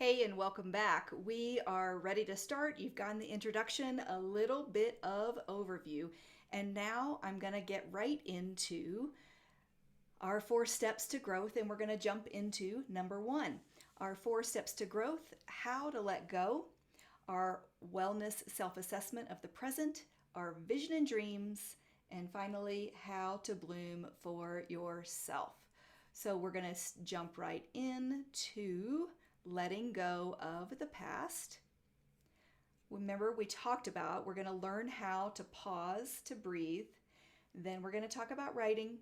Hey, and welcome back. We are ready to start. You've gotten the introduction, a little bit of overview, and now I'm going to get right into our 4 steps to growth, and we're going to jump into number 1. Our 4 steps to growth: how to let go, our wellness self-assessment of the present, our vision and dreams, and finally, how to bloom for yourself. So we're going to jump right into letting go of the past. Remember, we talked about we're going to learn how to pause to breathe. Then we're going to talk about writing,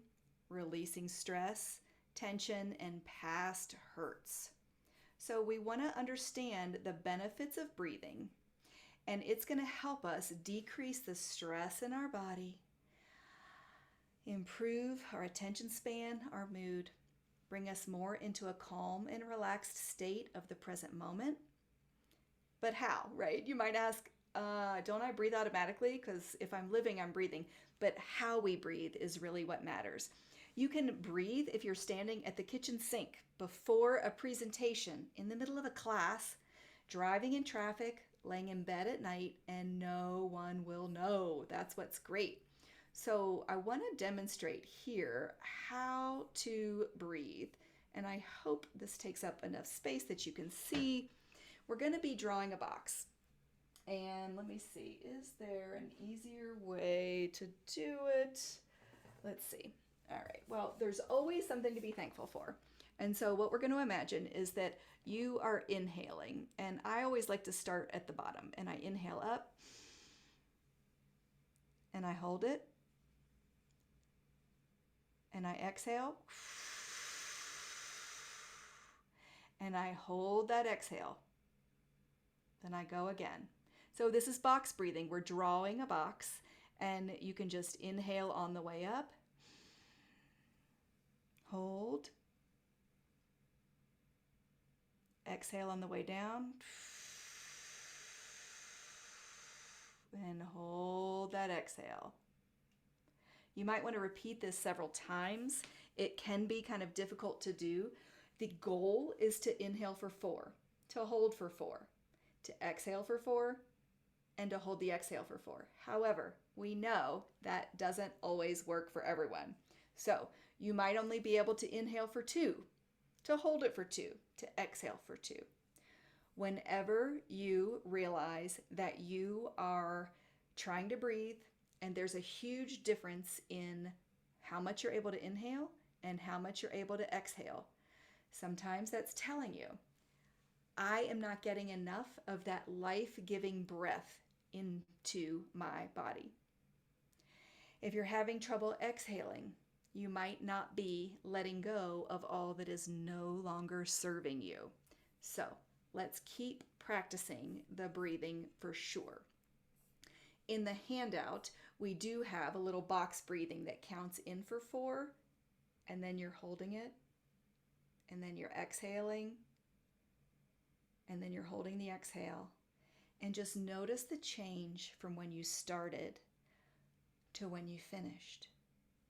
releasing stress, tension, and past hurts. So we want to understand the benefits of breathing, and it's going to help us decrease the stress in our body, improve our attention span, our mood, bring us more into a calm and relaxed state of the present moment. But how, right? You might ask, don't I breathe automatically? Because if I'm living, I'm breathing. But how we breathe is really what matters. You can breathe if you're standing at the kitchen sink before a presentation, in the middle of a class, driving in traffic, laying in bed at night, and no one will know. That's what's great. So I want to demonstrate here how to breathe, and I hope this takes up enough space that you can see. We're going to be drawing a box, and let me see, is there an easier way to do it? Let's see. All right, well, there's always something to be thankful for. And so what we're going to imagine is that you are inhaling, and I always like to start at the bottom, and I inhale up, and I hold it, and I exhale, and I hold that exhale. Then I go again. So this is box breathing. We're drawing a box, and you can just inhale on the way up, hold, exhale on the way down, and hold that exhale. You might want to repeat this several times. It can be kind of difficult to do. The goal is to inhale for 4, to hold for 4, to exhale for 4, and to hold the exhale for 4. However, we know that doesn't always work for everyone. So you might only be able to inhale for 2, to hold it for 2, to exhale for 2. Whenever you realize that you are trying to breathe and there's a huge difference in how much you're able to inhale and how much you're able to exhale, sometimes that's telling you, I am not getting enough of that life-giving breath into my body. If you're having trouble exhaling, you might not be letting go of all that is no longer serving you. So let's keep practicing the breathing for sure. In the handout, we do have a little box breathing that counts in for 4, and then you're holding it, and then you're exhaling, and then you're holding the exhale. And just notice the change from when you started to when you finished.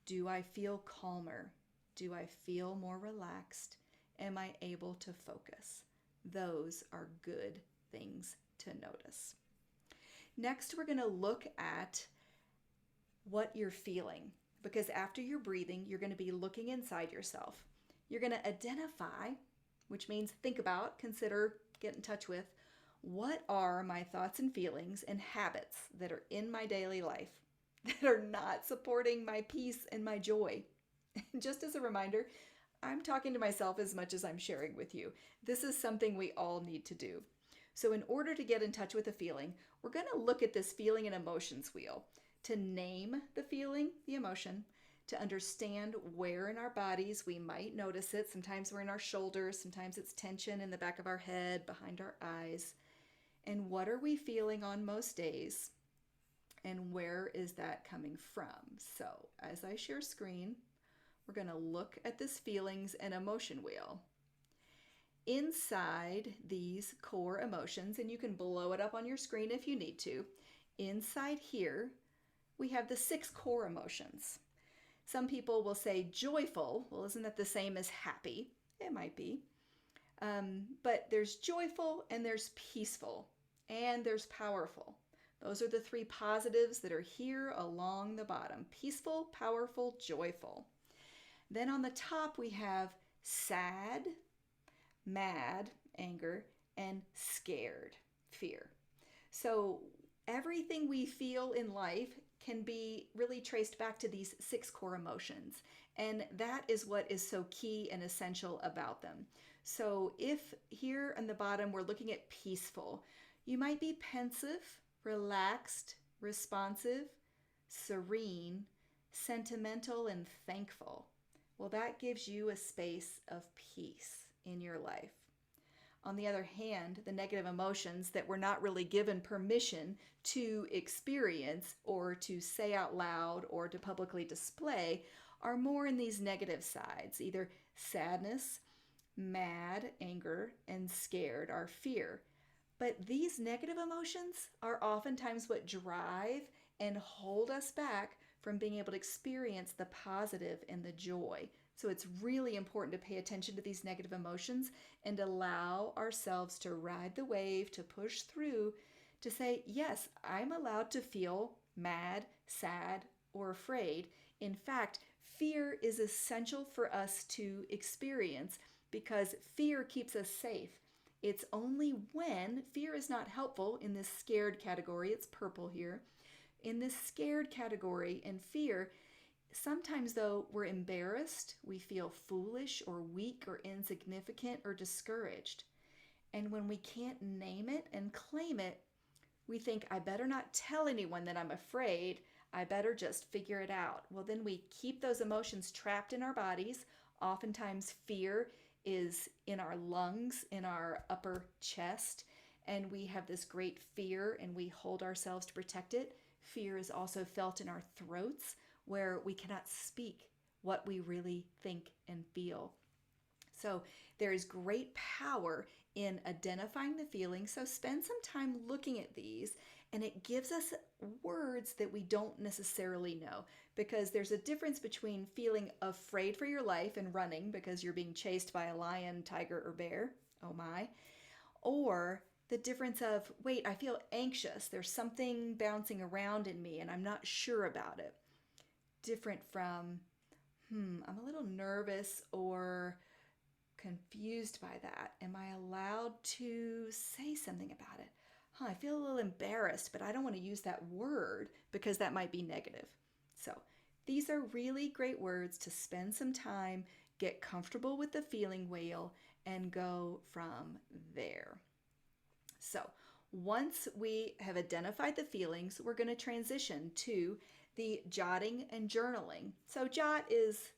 Do I feel calmer? Do I feel more relaxed? Am I able to focus? Those are good things to notice. Next, we're going to look at what you're feeling, because after you're breathing, you're going to be looking inside yourself. You're going to identify, which means think about, consider, get in touch with, what are my thoughts and feelings and habits that are in my daily life that are not supporting my peace and my joy. Just as a reminder, I'm talking to myself as much as I'm sharing with you. This is something we all need to do. So in order to get in touch with a feeling, we're going to look at this feeling and emotions wheel to name the feeling, the emotion, to understand where in our bodies we might notice it. Sometimes we're in our shoulders, sometimes it's tension in the back of our head, behind our eyes. And what are we feeling on most days? And where is that coming from? So as I share screen, we're going to look at this feelings and emotion wheel. Inside these core emotions, and you can blow it up on your screen if you need to, inside here, we have the 6 core emotions. Some people will say joyful. Well, isn't that the same as happy? It might be. But there's joyful and there's peaceful and there's powerful. Those are the three positives that are here along the bottom: peaceful, powerful, joyful. Then on the top, we have sad, mad, anger, and scared, fear. So everything we feel in life can be really traced back to these six core emotions. And that is what is so key and essential about them. So if here on the bottom we're looking at peaceful, you might be pensive, relaxed, responsive, serene, sentimental, and thankful. Well, that gives you a space of peace in your life. On the other hand, the negative emotions that we're not really given permission to experience or to say out loud or to publicly display are more in these negative sides, either sadness, mad, anger, and scared are fear. But these negative emotions are oftentimes what drive and hold us back from being able to experience the positive and the joy. So it's really important to pay attention to these negative emotions and allow ourselves to ride the wave, to push through, to say, yes, I'm allowed to feel mad, sad, or afraid. In fact, fear is essential for us to experience because fear keeps us safe. It's only when fear is not helpful in this scared category, it's purple here, in this scared category and fear, sometimes though we're embarrassed, we feel foolish or weak or insignificant or discouraged. And when we can't name it and claim it, we think, I better not tell anyone that I'm afraid. I better just figure it out. Well, then we keep those emotions trapped in our bodies. Oftentimes fear is in our lungs, in our upper chest, and we have this great fear and we hold ourselves to protect it. Fear is also felt in our throats, where we cannot speak what we really think and feel. So there is great power in identifying the feelings. So spend some time looking at these, and it gives us words that we don't necessarily know, because there's a difference between feeling afraid for your life and running because you're being chased by a lion, tiger, or bear. Oh my. Or the difference of, wait, I feel anxious. There's something bouncing around in me and I'm not sure about it. Different from, I'm a little nervous or confused by that. Am I allowed to say something about it? I feel a little embarrassed, but I don't want to use that word because that might be negative. So these are really great words to spend some time, get comfortable with the feeling wheel, and go from there. So once we have identified the feelings, we're going to transition to the jotting and journaling. So jot is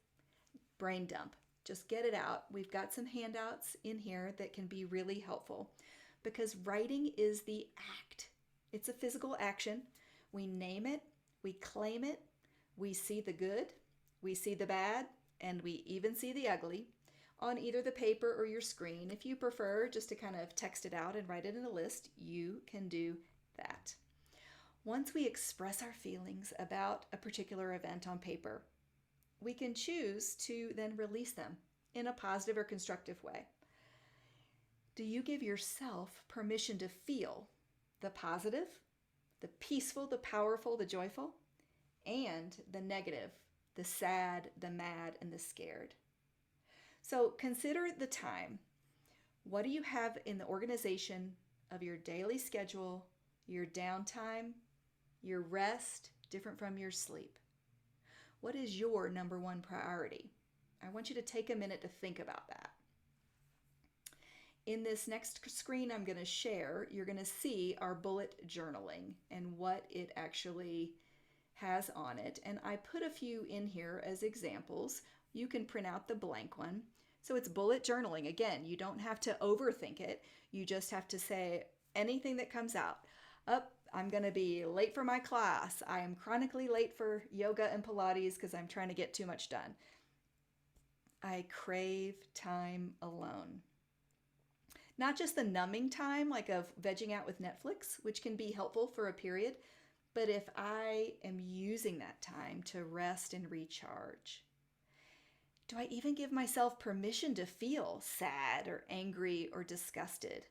brain dump. Just get it out. We've got some handouts in here that can be really helpful because writing is the act. It's a physical action. We name it, we claim it, we see the good, we see the bad, and we even see the ugly on either the paper or your screen. If you prefer just to kind of text it out and write it in a list, you can do that. Once we express our feelings about a particular event on paper, we can choose to then release them in a positive or constructive way. Do you give yourself permission to feel the positive, the peaceful, the powerful, the joyful, and the negative, the sad, the mad, and the scared? So consider the time. What do you have in the organization of your daily schedule, your downtime, your rest, different from your sleep? What is your number one priority? I want you to take a minute to think about that. In this next screen I'm going to share, you're going to see our bullet journaling and what it actually has on it. And I put a few in here as examples. You can print out the blank one. So it's bullet journaling. Again, you don't have to overthink it. You just have to say anything that comes out. I'm going to be late for my class. I am chronically late for yoga and Pilates because I'm trying to get too much done. I crave time alone. Not just the numbing time, like of vegging out with Netflix, which can be helpful for a period, but if I am using that time to rest and recharge. Do I even give myself permission to feel sad or angry or disgusted?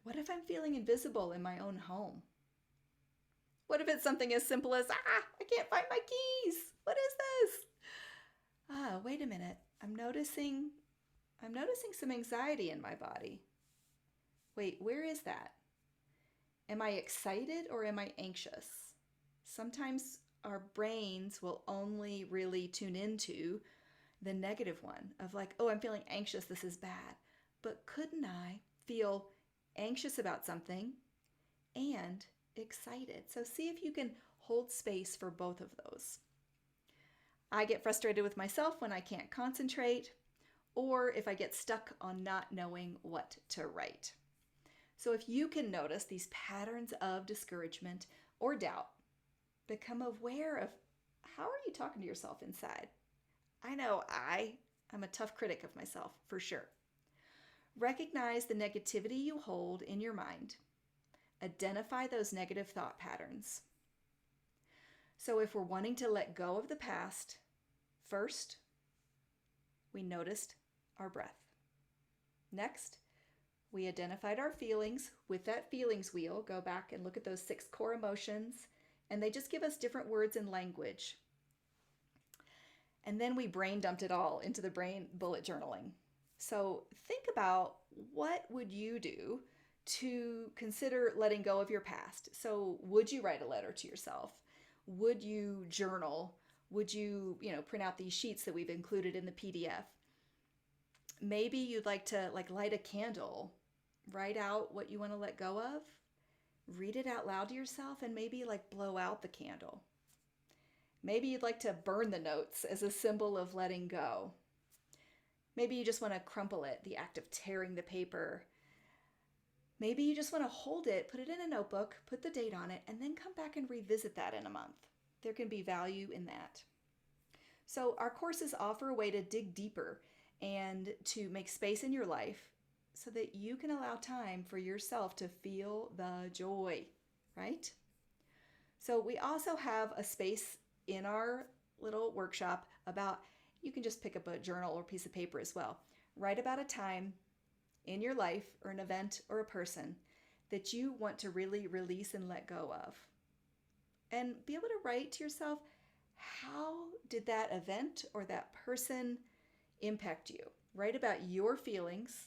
What if I'm feeling invisible in my own home? What if it's something as simple as, I can't find my keys? What is this? Wait a minute. I'm noticing some anxiety in my body. Wait, where is that? Am I excited or am I anxious? Sometimes our brains will only really tune into the negative one of like, oh, I'm feeling anxious, this is bad. But couldn't I feel anxious about something and excited? So see if you can hold space for both of those. I get frustrated with myself when I can't concentrate, or if I get stuck on not knowing what to write. So if you can notice these patterns of discouragement or doubt, become aware of how are you talking to yourself inside. I know I'm a tough critic of myself, for sure. Recognize the negativity you hold in your mind. Identify those negative thought patterns. So if we're wanting to let go of the past, first, we noticed our breath. Next, we identified our feelings with that feelings wheel. Go back and look at those 6 core emotions, and they just give us different words and language. And then we brain dumped it all into the brain bullet journaling. So think about what would you do to consider letting go of your past. So would you write a letter to yourself? Would you journal? Would you, print out these sheets that we've included in the PDF? Maybe you'd like to light a candle, write out what you want to let go of, read it out loud to yourself, and maybe blow out the candle. Maybe you'd like to burn the notes as a symbol of letting go. Maybe you just want to crumple it, the act of tearing the paper. Maybe you just want to hold it, put it in a notebook, put the date on it, and then come back and revisit that in a month. There can be value in that. So our courses offer a way to dig deeper and to make space in your life so that you can allow time for yourself to feel the joy, right? So we also have a space in our little workshop about, you can just pick up a journal or piece of paper as well. Write about a time in your life or an event or a person that you want to really release and let go of. And be able to write to yourself, how did that event or that person impact you? Write about your feelings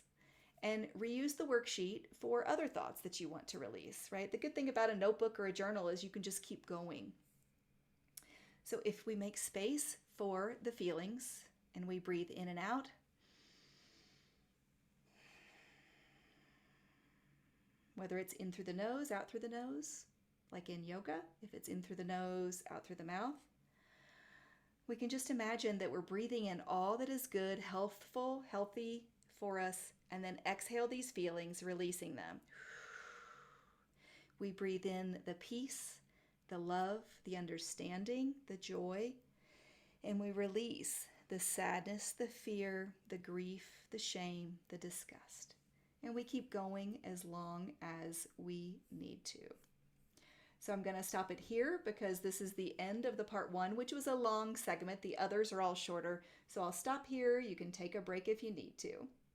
and reuse the worksheet for other thoughts that you want to release, right? The good thing about a notebook or a journal is you can just keep going. So if we make space for the feelings and we breathe in and out, whether it's in through the nose, out through the nose, like in yoga, if it's in through the nose, out through the mouth, we can just imagine that we're breathing in all that is good, healthful, healthy for us, and then exhale these feelings, releasing them. We breathe in the peace, the love, the understanding, the joy, and we release the sadness, the fear, the grief, the shame, the disgust. And we keep going as long as we need to. So I'm going to stop it here because this is the end of the part 1, which was a long segment. The others are all shorter. So I'll stop here. You can take a break if you need to.